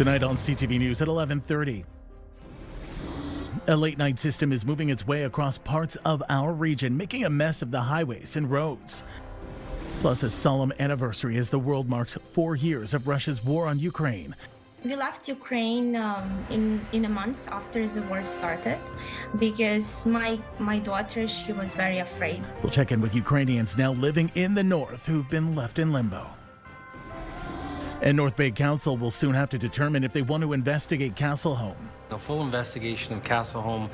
Tonight on CTV News at 11:30. A late-night system is moving its way across parts of our region, making a mess of the highways and roads. Plus, a solemn anniversary as the world marks 4 years of Russia's war on Ukraine. We left Ukraine in a month after the war started because my daughter, she was very afraid. We'll check in with Ukrainians now living in the north who've been left in limbo. And North Bay Council will soon have to determine if they want to investigate Castle Home. A full investigation of Castle Home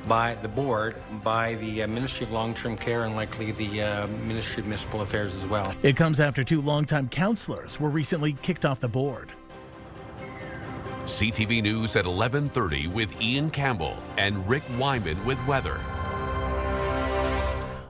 by the board, by the Ministry of Long-Term Care, and likely the Ministry of Municipal Affairs as well. It comes after 2 longtime councillors were recently kicked off the board. CTV News at 11:30 with Ian Campbell and Rick Wyman with weather.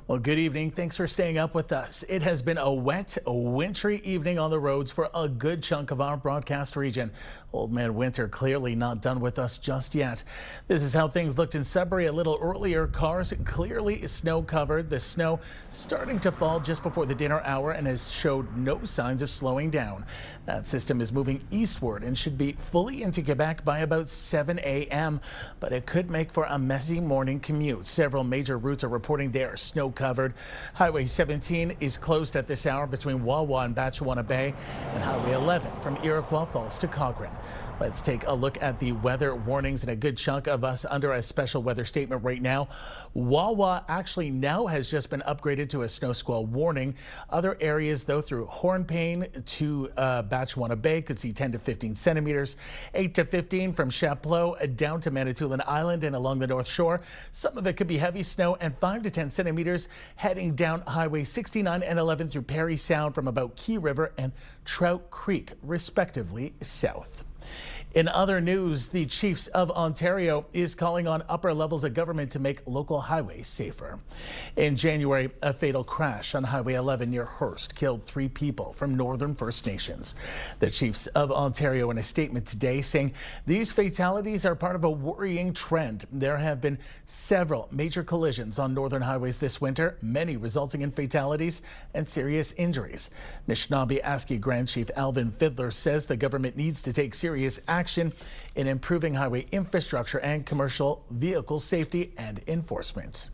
Well, good evening. Thanks for staying up with us. It has been a wet, wintry evening on the roads for a good chunk of our broadcast region. Old Man Winter clearly not done with us just yet. This is how things looked in Sudbury a little earlier. Cars clearly snow covered. The snow starting to fall just before the dinner hour and has showed no signs of slowing down. That system is moving eastward and should be fully into Quebec by about 7 a.m. But it could make for a messy morning commute. Several major routes are reporting they are snow covered. Highway 17 is closed at this hour between Wawa and Batchewana Bay, and Highway 11 from Iroquois Falls to Cochrane. Let's take a look at the weather warnings, and a good chunk of us under a special weather statement right now. Wawa actually now has just been upgraded to a snow squall warning. Other areas, though, through Hornpain to Batchewana Bay could see 10 to 15 centimeters, 8 to 15 from Chapleau down to Manitoulin Island and along the North Shore. Some of it could be heavy snow, and 5 to 10 centimeters heading down Highway 69 and 11 through Parry Sound from about Key River and Trout Creek, respectively, south. In other news, the Chiefs of Ontario is calling on upper levels of government to make local highways safer. In January, a fatal crash on Highway 11 near Hearst killed 3 people from Northern First Nations. The Chiefs of Ontario in a statement today saying these fatalities are part of a worrying trend. There have been several major collisions on northern highways this winter, many resulting in fatalities and serious injuries. Anishinaabe-Aski Grand Chief Alvin Fiddler says the government needs to take serious action in improving highway infrastructure and commercial vehicle safety and enforcement.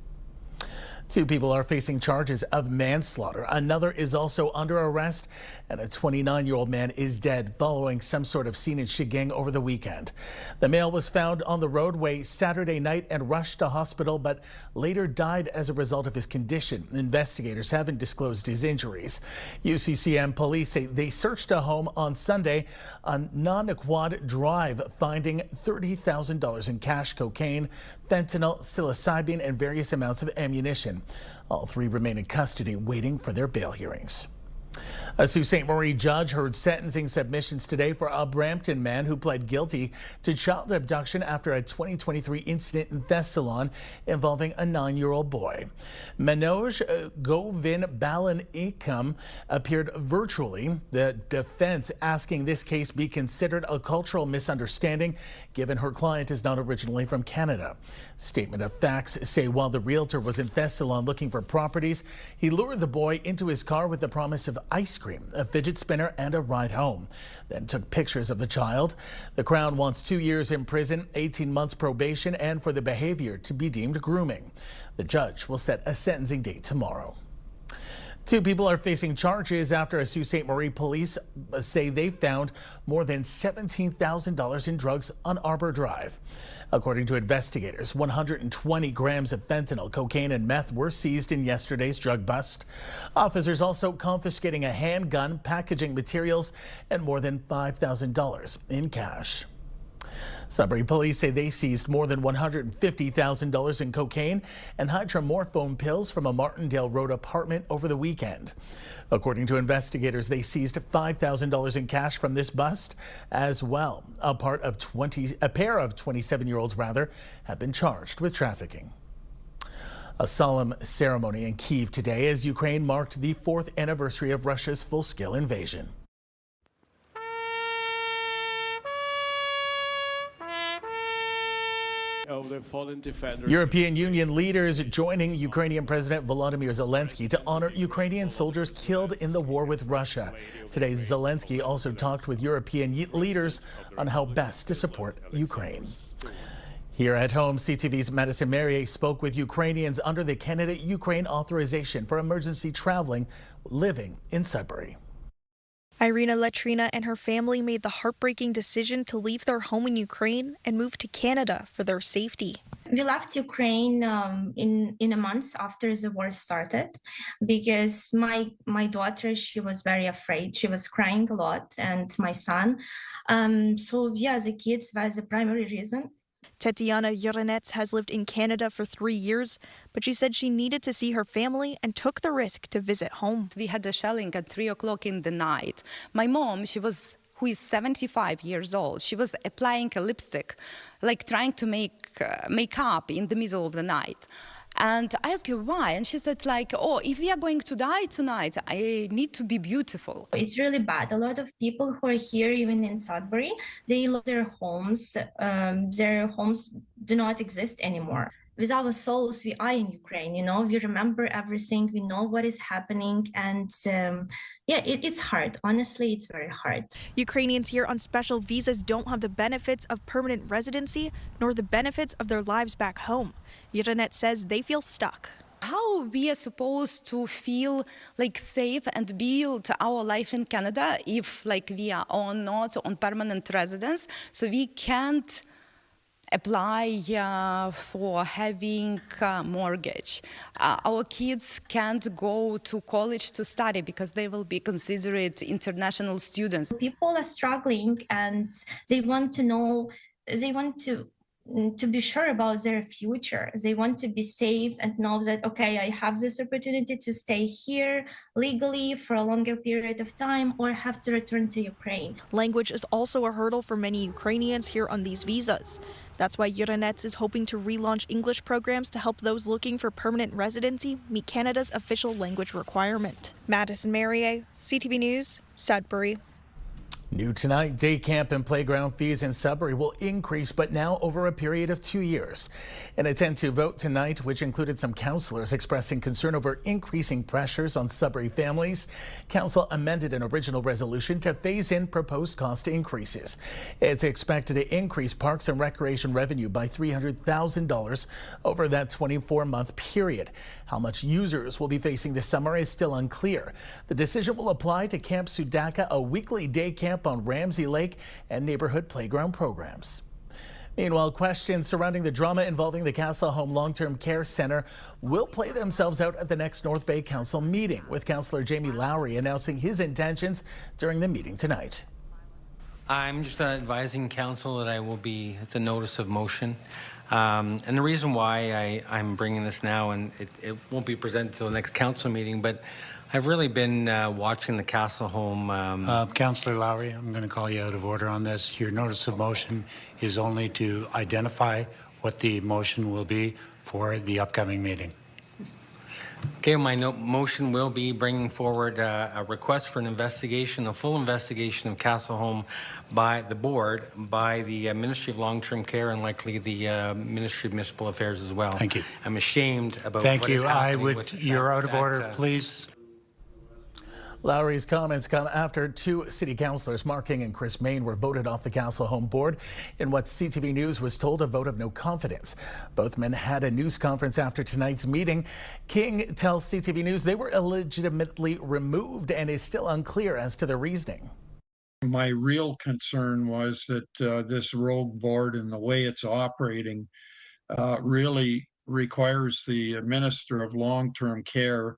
2 people are facing charges of manslaughter. Another is also under arrest, and a 29-year-old man is dead following some sort of scene in Shigang over the weekend. The male was found on the roadway Saturday night and rushed to hospital, but later died as a result of his condition. Investigators haven't disclosed his injuries. UCCM police say they searched a home on Sunday on Nonaquad Drive, finding $30,000 in cash, cocaine, fentanyl, psilocybin, and various amounts of ammunition. All 3 remain in custody waiting for their bail hearings. A Sault Ste. Marie judge heard sentencing submissions today for a Brampton man who pled guilty to child abduction after a 2023 incident in Thessalon involving a 9-year-old boy. Manoj Govin-Balan-Ekam appeared virtually, the defense asking this case be considered a cultural misunderstanding given her client is not originally from Canada. Statement of facts say while the realtor was in Thessalon looking for properties, he lured the boy into his car with the promise of ice cream, a fidget spinner, and a ride home, then took pictures of the child. The Crown wants 2 years in prison, 18 months probation, and for the behavior to be deemed grooming. The judge will set a sentencing date tomorrow. 2 people are facing charges after a Sault Ste. Marie police say they found more than $17,000 in drugs on Arbor Drive. According to investigators, 120 grams of fentanyl, cocaine, and meth were seized in yesterday's drug bust. Officers also confiscating a handgun, packaging materials, and more than $5,000 in cash. Sudbury police say they seized more than $150,000 in cocaine and hydromorphone pills from a Martindale Road apartment over the weekend. According to investigators, they seized $5,000 in cash from this bust as well. A pair of 27-year-olds have been charged with trafficking. A solemn ceremony in Kyiv today as Ukraine marked the 4th anniversary of Russia's full-scale invasion. of the fallen defenders. European Union leaders joining Ukrainian President Volodymyr Zelensky to honor Ukrainian soldiers killed in the war with Russia. Today, Zelensky also talked with European leaders on how best to support Ukraine. Here at home, CTV's Madison Merrier spoke with Ukrainians under the Canada-Ukraine authorization for emergency traveling living in Sudbury. Irina Latrina and her family made the heartbreaking decision to leave their home in Ukraine and move to Canada for their safety. We left Ukraine in a month after the war started because my daughter, she was very afraid. She was crying a lot, and my son. So yeah, the kids were the primary reason. Tetiana Uranets has lived in Canada for 3 years, but she said she needed to see her family and took the risk to visit home. We had a shelling at 3 o'clock in the night. My mom, who is 75 years old, she was applying a lipstick, like trying to make up in the middle of the night. And I asked her why, and she said oh, if we are going to die tonight, I need to be beautiful. It's really bad. A lot of people who are here, even in Sudbury, they lost their homes. Their homes do not exist anymore. With our souls, we are in Ukraine, we remember everything, we know what is happening, and yeah, it's hard. Honestly, it's very hard. Ukrainians here on special visas don't have the benefits of permanent residency, nor the benefits of their lives back home. Uranet says they feel stuck. How we are supposed to feel safe and build our life in Canada if we are not on permanent residence, so we can't apply for having a mortgage. Our kids can't go to college to study because they will be considered international students. People are struggling, and they want to be sure about their future. They want to be safe and know that, okay, I have this opportunity to stay here legally for a longer period of time, or have to return to Ukraine. Language is also a hurdle for many Ukrainians here on these visas. That's why Uranets is hoping to relaunch English programs to help those looking for permanent residency meet Canada's official language requirement. Madison Merrier, CTV News, Sudbury. New tonight, day camp and playground fees in Sudbury will increase, but now over a period of 2 years. In a 10-2 vote tonight, which included some councillors expressing concern over increasing pressures on Sudbury families, council amended an original resolution to phase in proposed cost increases. It's expected to increase parks and recreation revenue by $300,000 over that 24-month period. How much users will be facing this summer is still unclear. The decision will apply to Camp Sudaka, a weekly day camp on Ramsey Lake, and neighborhood playground programs. Meanwhile, questions surrounding the drama involving the Castle Home Long-Term Care Centre will play themselves out at the next North Bay Council meeting, with Councillor Jamie Lowry announcing his intentions during the meeting tonight. I'm just advising council that it's a notice of motion. And the reason why I'm bringing this now, and it won't be presented until the next council meeting, but I've really been watching the Castle Home. Councillor Lowry, I'm going to call you out of order on this. Your notice of motion is only to identify what the motion will be for the upcoming meeting. Okay, my motion will be bringing forward a request for an investigation, a full investigation of Castle Home by the board, by the Ministry of Long-Term Care, and likely the Ministry of Municipal Affairs as well. Thank you. I'm ashamed about Thank you. You're out of order, please. Lowry's comments come after 2 city councillors, Mark King and Chris Main, were voted off the Castle Home Board in what CTV News was told a vote of no confidence. Both men had a news conference after tonight's meeting. King tells CTV News they were illegitimately removed and is still unclear as to the reasoning. My real concern was that this rogue board and the way it's operating really requires the Minister of Long-Term Care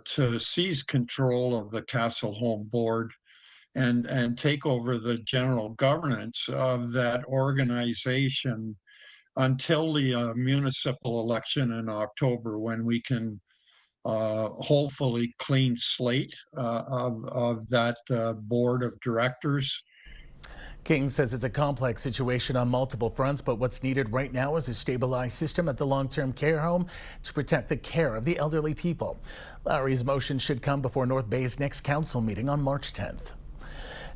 to seize control of the Castle Home Board and take over the general governance of that organization until the municipal election in October, when we can hopefully clean slate of that board of directors. King says it's a complex situation on multiple fronts, but what's needed right now is a stabilized system at the long-term care home to protect the care of the elderly people. Lowry's motion should come before North Bay's next council meeting on March 10th.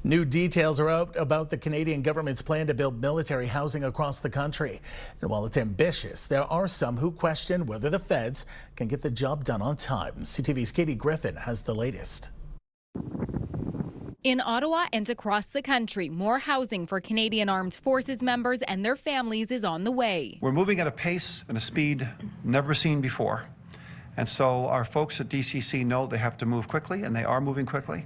New details are out about the Canadian government's plan to build military housing across the country. And while it's ambitious, there are some who question whether the feds can get the job done on time. CTV's Katie Griffin has the latest. In Ottawa and across the country, more housing for Canadian Armed Forces members and their families is on the way. We're moving at a pace and a speed never seen before. And so our folks at DCC know they have to move quickly, and they are moving quickly.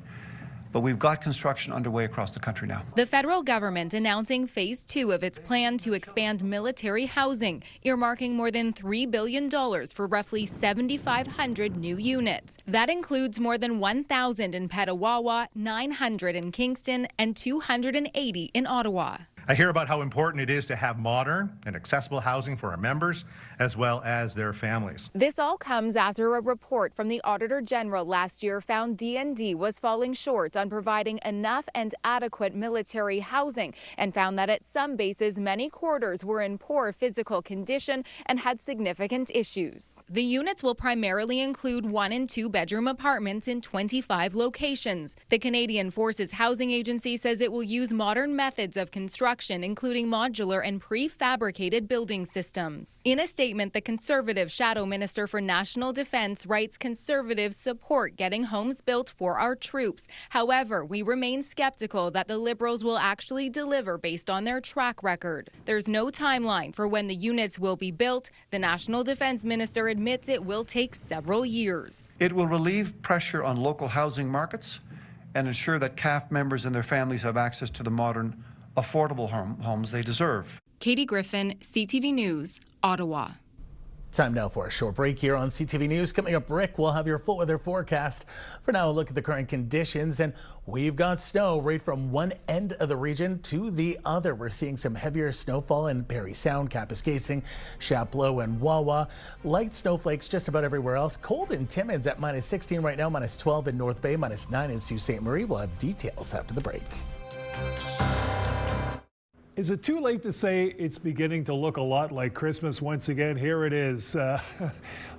But we've got construction underway across the country now. The federal government announcing phase 2 of its plan to expand military housing, earmarking more than $3 billion for roughly 7,500 new units. That includes more than 1,000 in Petawawa, 900 in Kingston, and 280 in Ottawa. I hear about how important it is to have modern and accessible housing for our members as well as their families. This all comes after a report from the Auditor General last year found DND was falling short on providing enough and adequate military housing, and found that at some bases many quarters were in poor physical condition and had significant issues. The units will primarily include 1- and 2-bedroom apartments in 25 locations. The Canadian Forces Housing Agency says it will use modern methods of construction, including modular and prefabricated building systems. In a statement, the Conservative Shadow Minister for National Defence writes Conservatives support getting homes built for our troops. However, we remain skeptical that the Liberals will actually deliver based on their track record. There's no timeline for when the units will be built. The National Defence Minister admits it will take several years. It will relieve pressure on local housing markets and ensure that CAF members and their families have access to the modern, affordable homes they deserve. Katie Griffin, CTV News, Ottawa. Time now for a short break here on CTV News. Coming up, Rick will have your full weather forecast. For now, a look at the current conditions, and we've got snow right from one end of the region to the other. We're seeing some heavier snowfall in Parry Sound, Kapuskasing, Chapleau, and Wawa. Light snowflakes just about everywhere else. Cold in Timmins at -16 right now, -12 in North Bay, -9 in Sault Ste. Marie. We'll have details after the break. Is it too late to say it's beginning to look a lot like Christmas once again? Here it is,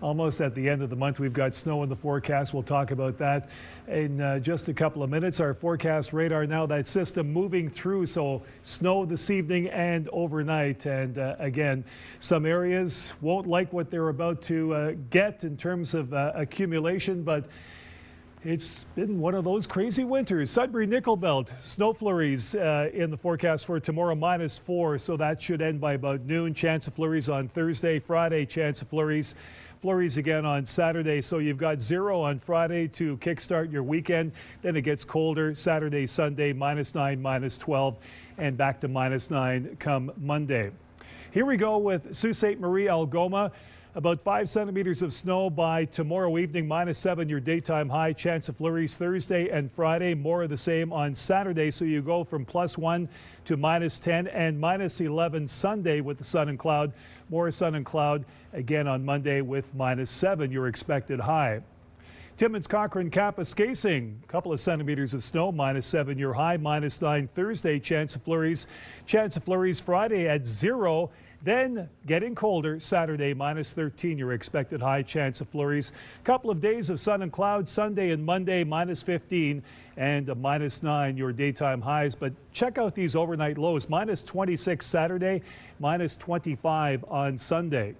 almost at the end of the month. We've got snow in the forecast. We'll talk about that in just a couple of minutes. Our forecast radar now, that system moving through, so snow this evening and overnight. And again, some areas won't like what they're about to get in terms of accumulation, but it's been one of those crazy winters. Sudbury Nickel Belt, snow flurries in the forecast for tomorrow, -4, so that should end by about noon. Chance of flurries on Thursday, Friday, chance of flurries. Flurries again on Saturday, so you've got 0 on Friday to kickstart your weekend. Then it gets colder Saturday, Sunday, -9, -12, and back to -9 come Monday. Here we go with Sault Ste. Marie, Algoma. About 5 centimeters of snow by tomorrow evening, -7 your daytime high. Chance of flurries Thursday and Friday, more of the same on Saturday. So you go from +1 to -10 and -11 Sunday with the sun and cloud. More sun and cloud again on Monday with -7 your expected high. Timmins, Cochrane, Kapuskasing, a couple of centimeters of snow, -7 your high, -9 Thursday, chance of flurries. Chance of flurries Friday at 0. Then getting colder Saturday, -13 your expected high, chance of flurries. Couple of days of sun and clouds Sunday and Monday, -15 and a -9 your daytime highs. But check out these overnight lows, -26 Saturday, -25 on Sunday.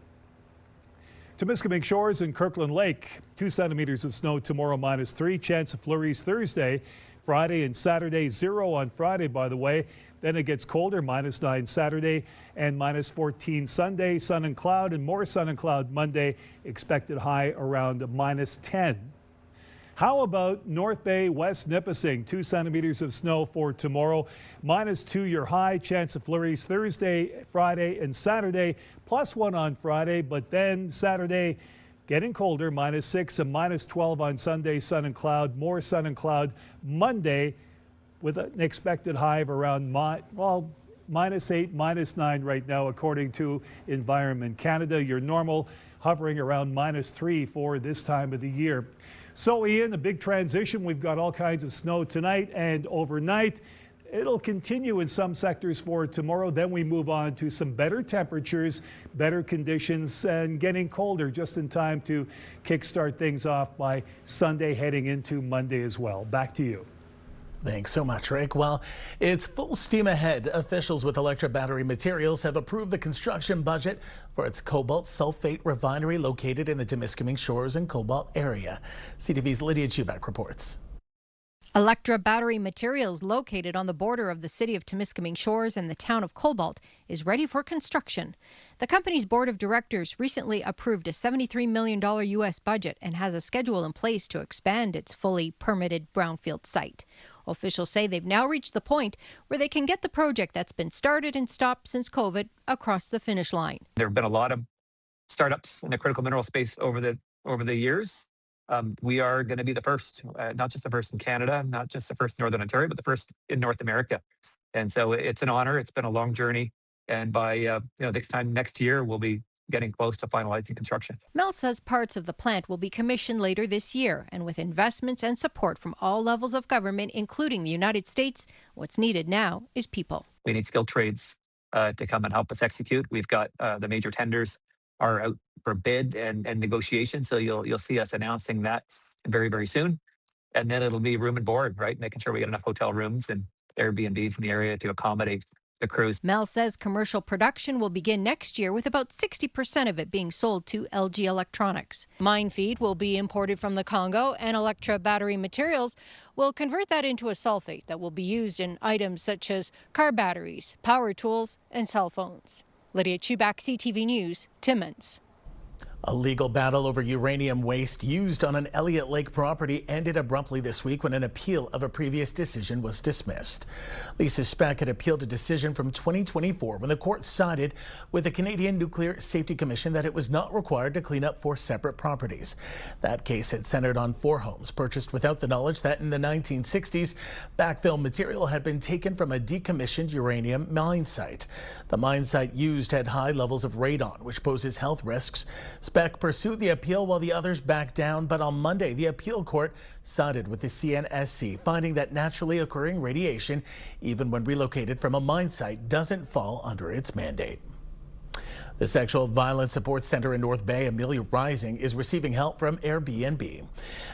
Temiskaming Shores and Kirkland Lake, 2 centimeters of snow tomorrow, -3. Chance of flurries Thursday, Friday and Saturday, 0 on Friday, by the way. Then it gets colder, -9 Saturday and -14 Sunday. Sun and cloud and more sun and cloud Monday. Expected high around -10. How about North Bay, West Nipissing? 2 centimeters of snow for tomorrow. -2 your high. Chance of flurries Thursday, Friday, and Saturday. +1 on Friday, but then Saturday getting colder, -6 and -12 on Sunday. Sun and cloud, more sun and cloud Monday, with an expected high of around, -8, -9 right now, according to Environment Canada. Your normal hovering around -3 for this time of the year. So, Ian, a big transition. We've got all kinds of snow tonight and overnight. It'll continue in some sectors for tomorrow. Then we move on to some better temperatures, better conditions, and getting colder just in time to kickstart things off by Sunday, heading into Monday as well. Back to you. Thanks so much, Rick. Well, it's full steam ahead. Officials with Electra Battery Materials have approved the construction budget for its cobalt sulfate refinery located in the Timiskaming Shores and Cobalt area. CTV's Lydia Chubak reports. Electra Battery Materials, located on the border of the city of Timiskaming Shores and the town of Cobalt, is ready for construction. The company's board of directors recently approved a $73 million U.S. budget and has a schedule in place to expand its fully permitted brownfield site. Officials say they've now reached the point where they can get the project that's been started and stopped since COVID across the finish line. There have been a lot of startups in the critical mineral space over the years. We are going to be the first, not just the first in Canada, not just the first in Northern Ontario, but the first in North America. And so it's an honor. It's been a long journey. And by this time next year, we'll be getting close to finalizing construction. Mel says parts of the plant will be commissioned later this year, and with investments and support from all levels of government, including the United States, what's needed now is people. We need skilled trades to come and help us execute. We've got the major tenders are out for bid and negotiation. So you'll see us announcing that very, very soon. And then it'll be room and board, right? Making sure we get enough hotel rooms and Airbnbs in the area to accommodate the crews. Mel says commercial production will begin next year, with about 60% of it being sold to LG Electronics. Mine feed will be imported from the Congo, and Electra Battery Materials will convert that into a sulfate that will be used in items such as car batteries, power tools, and cell phones. Lydia Chubak, CTV News, Timmins. A legal battle over uranium waste used on an Elliott Lake property ended abruptly this week when an appeal of a previous decision was dismissed. Lisa Speck had appealed a decision from 2024 when the court sided with the Canadian Nuclear Safety Commission that it was not required to clean up 4 separate properties. That case had centered on 4 homes purchased without the knowledge that in the 1960s, backfill material had been taken from a decommissioned uranium mine site. The mine site used had high levels of radon, which poses health risks. Speck pursued the appeal while the others backed down, but on Monday, the appeal court sided with the CNSC, finding that naturally occurring radiation, even when relocated from a mine site, doesn't fall under its mandate. The Sexual Violence Support Center in North Bay, Amelia Rising, is receiving help from Airbnb.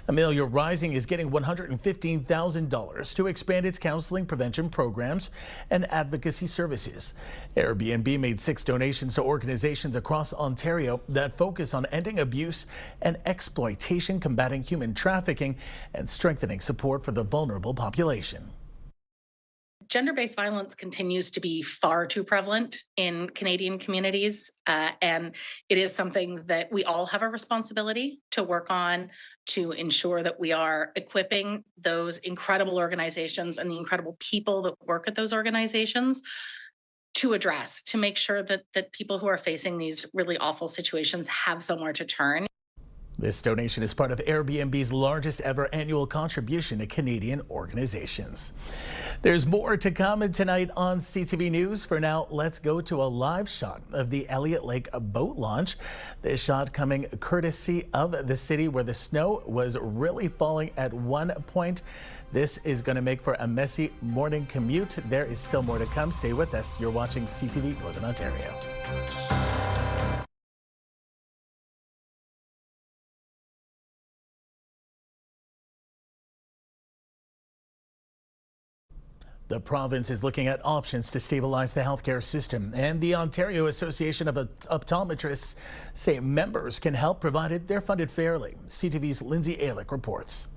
Amelia Rising is getting $115,000 to expand its counseling prevention programs and advocacy services. Airbnb made 6 donations to organizations across Ontario that focus on ending abuse and exploitation, combating human trafficking, and strengthening support for the vulnerable population. Gender-based violence continues to be far too prevalent in Canadian communities, and it is something that we all have a responsibility to work on to ensure that we are equipping those incredible organizations and the incredible people that work at those organizations to address, to make sure that people who are facing these really awful situations have somewhere to turn. This donation is part of Airbnb's largest ever annual contribution to Canadian organizations. There's more to come tonight on CTV News. For now, let's go to a live shot of the Elliott Lake boat launch. This shot coming courtesy of the city, where the snow was really falling at one point. This is going to make for a messy morning commute. There is still more to come. Stay with us. You're watching CTV Northern Ontario. The province is looking at options to stabilize the healthcare system, and the Ontario Association of Optometrists say members can help provided they're funded fairly. CTV's Lindsay Alick reports.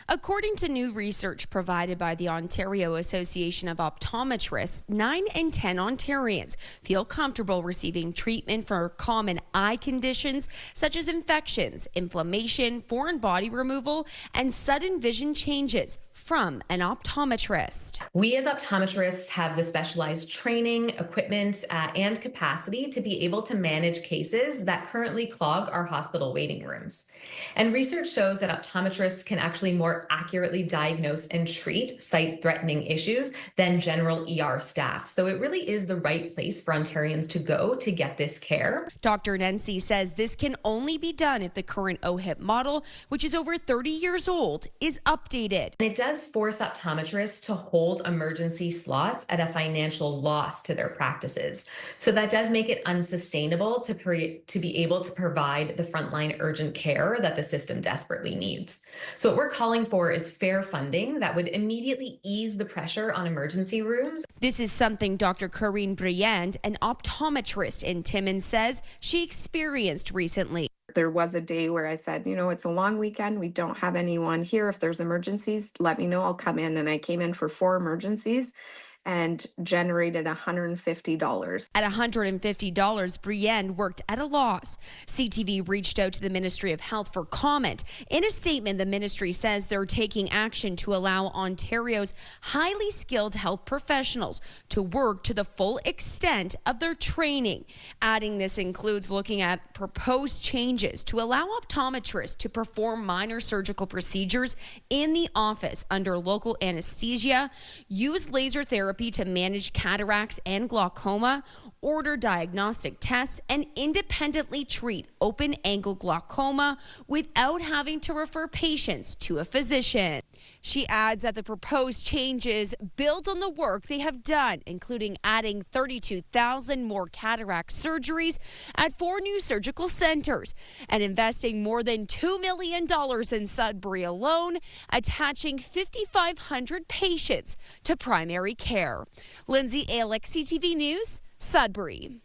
According to new research provided by the Ontario Association of Optometrists, 9 in 10 Ontarians feel comfortable receiving treatment for common eye conditions such as infections, inflammation, foreign body removal, and sudden vision changes from an optometrist. We as optometrists have the specialized training, equipment, and capacity to be able to manage cases that currently clog our hospital waiting rooms. And research shows that optometrists can actually more accurately diagnose and treat sight-threatening issues than general ER staff. So it really is the right place for Ontarians to go to get this care. Dr. Nancy says this can only be done if the current OHIP model, which is over 30 years old, is updated. It does force optometrists to hold emergency slots at a financial loss to their practices. So that does make it unsustainable to be able to provide the frontline urgent care that the system desperately needs. So what we're calling for is fair funding that would immediately ease the pressure on emergency rooms. This is something Dr. Corinne Briand, an optometrist in Timmins, says she experienced recently. There was a day where I said, you know, it's a long weekend. We don't have anyone here. If there's emergencies, let me know. I'll come in. And I came in for 4 emergencies and generated $150. At $150, Brienne worked at a loss. CTV reached out to the Ministry of Health for comment. In a statement, the ministry says they're taking action to allow Ontario's highly skilled health professionals to work to the full extent of their training. Adding this includes looking at proposed changes to allow optometrists to perform minor surgical procedures in the office under local anesthesia, use laser therapy to manage cataracts and glaucoma, order diagnostic tests, and independently treat open-angle glaucoma without having to refer patients to a physician. She adds that the proposed changes build on the work they have done, including adding 32,000 more cataract surgeries at 4 new surgical centers and investing more than $2 million in Sudbury alone, attaching 5,500 patients to primary care. Lindsay Alick, CTV News, Sudbury.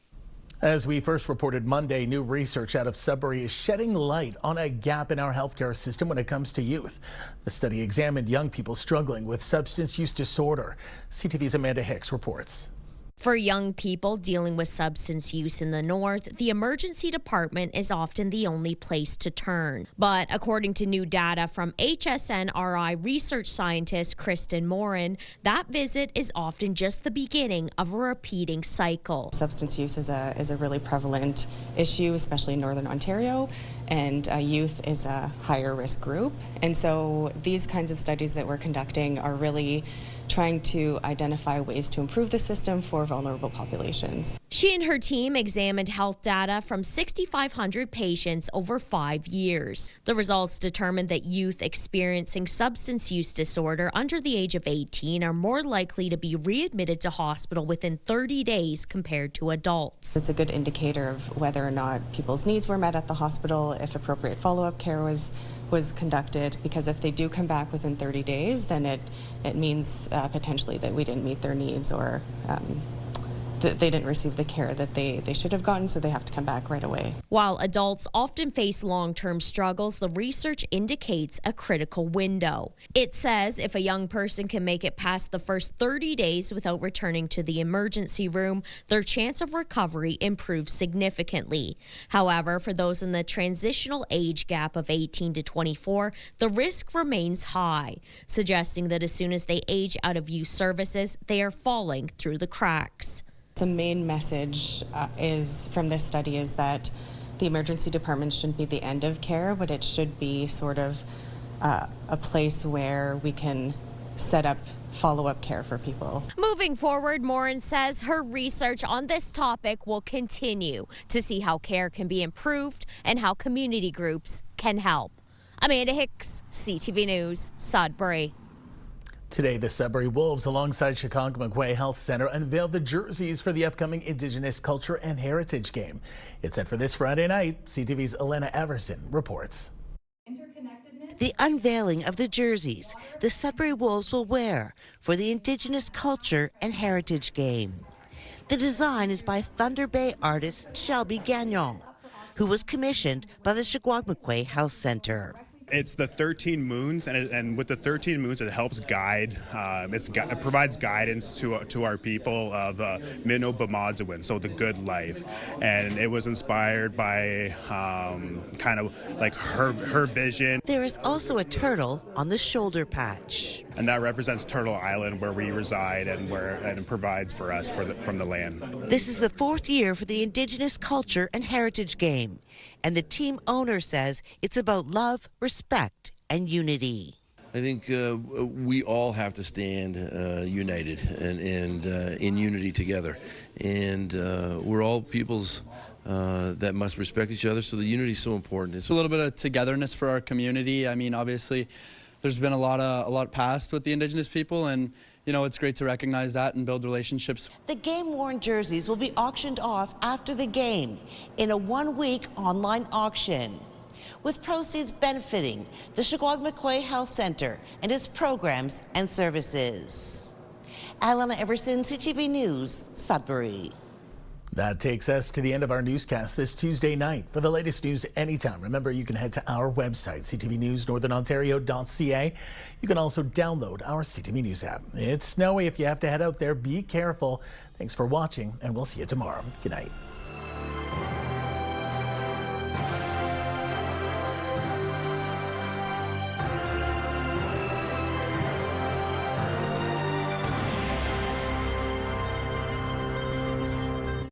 As we first reported Monday, new research out of Sudbury is shedding light on a gap in our healthcare system when it comes to youth. The study examined young people struggling with substance use disorder. CTV's Amanda Hicks reports. For young people dealing with substance use in the north, the emergency department is often the only place to turn. But according to new data from HSNRI research scientist Kristen Morin, that visit is often just the beginning of a repeating cycle. Substance use is a really prevalent issue, especially in Northern Ontario, and youth is a higher risk group. And so these kinds of studies that we're conducting are really trying to identify ways to improve the system for vulnerable populations. She and her team examined health data from 6,500 patients over 5 years. The results determined that youth experiencing substance use disorder under the age of 18 are more likely to be readmitted to hospital within 30 days compared to adults. It's a good indicator of whether or not people's needs were met at the hospital, if appropriate follow-up care was conducted, because if they do come back within 30 days, then it means potentially that we didn't meet their needs, or that they didn't receive the care that they should have gotten, so they have to come back right away. While adults often face long-term struggles, the research indicates a critical window. It says if a young person can make it past the first 30 days without returning to the emergency room, their chance of recovery improves significantly. However, for those in the transitional age gap of 18 to 24, the risk remains high, suggesting that as soon as they age out of youth services, they are falling through the cracks. The main message from this study is that the emergency department shouldn't be the end of care, but it should be sort of a place where we can set up follow-up care for people. Moving forward, Morin says her research on this topic will continue to see how care can be improved and how community groups can help. Amanda Hicks, CTV News, Sudbury. Today, the Sudbury Wolves, alongside Chicago McQuay Health Center, unveiled the jerseys for the upcoming Indigenous Culture and Heritage Game. It's set for this Friday night. CTV's Elena Everson reports. The unveiling of the jerseys the Sudbury Wolves will wear for the Indigenous Culture and Heritage Game. The design is by Thunder Bay artist Shelby Gagnon, who was commissioned by the Chicago McQuay Health Center. It's the 13 moons, and with the 13 moons, it helps guide. It provides guidance to our people of Minno Bamadzawin, so the good life. And it was inspired by kind of like her vision. There is also a turtle on the shoulder patch. And that represents Turtle Island, where we reside and it provides for us from the land. This is the 4th year for the Indigenous Culture and Heritage Game, and the team owner says it's about love, respect, and unity. I think we all have to stand united and in unity together, and we're all peoples that must respect each other, so the unity is so important. It's a little bit of togetherness for our community. I mean, obviously, there's been a lot passed with the Indigenous people, and you know, it's great to recognize that and build relationships. The game-worn jerseys will be auctioned off after the game in a one-week online auction, with proceeds benefiting the Shagwag-McQuay Health Center and its programs and services. Alana Everson, CTV News, Sudbury. That takes us to the end of our newscast this Tuesday night. For the latest news anytime, remember you can head to our website, ctvnewsnorthernontario.ca. You can also download our CTV News app. It's snowy. If you have to head out there, be careful. Thanks for watching, and we'll see you tomorrow. Good night.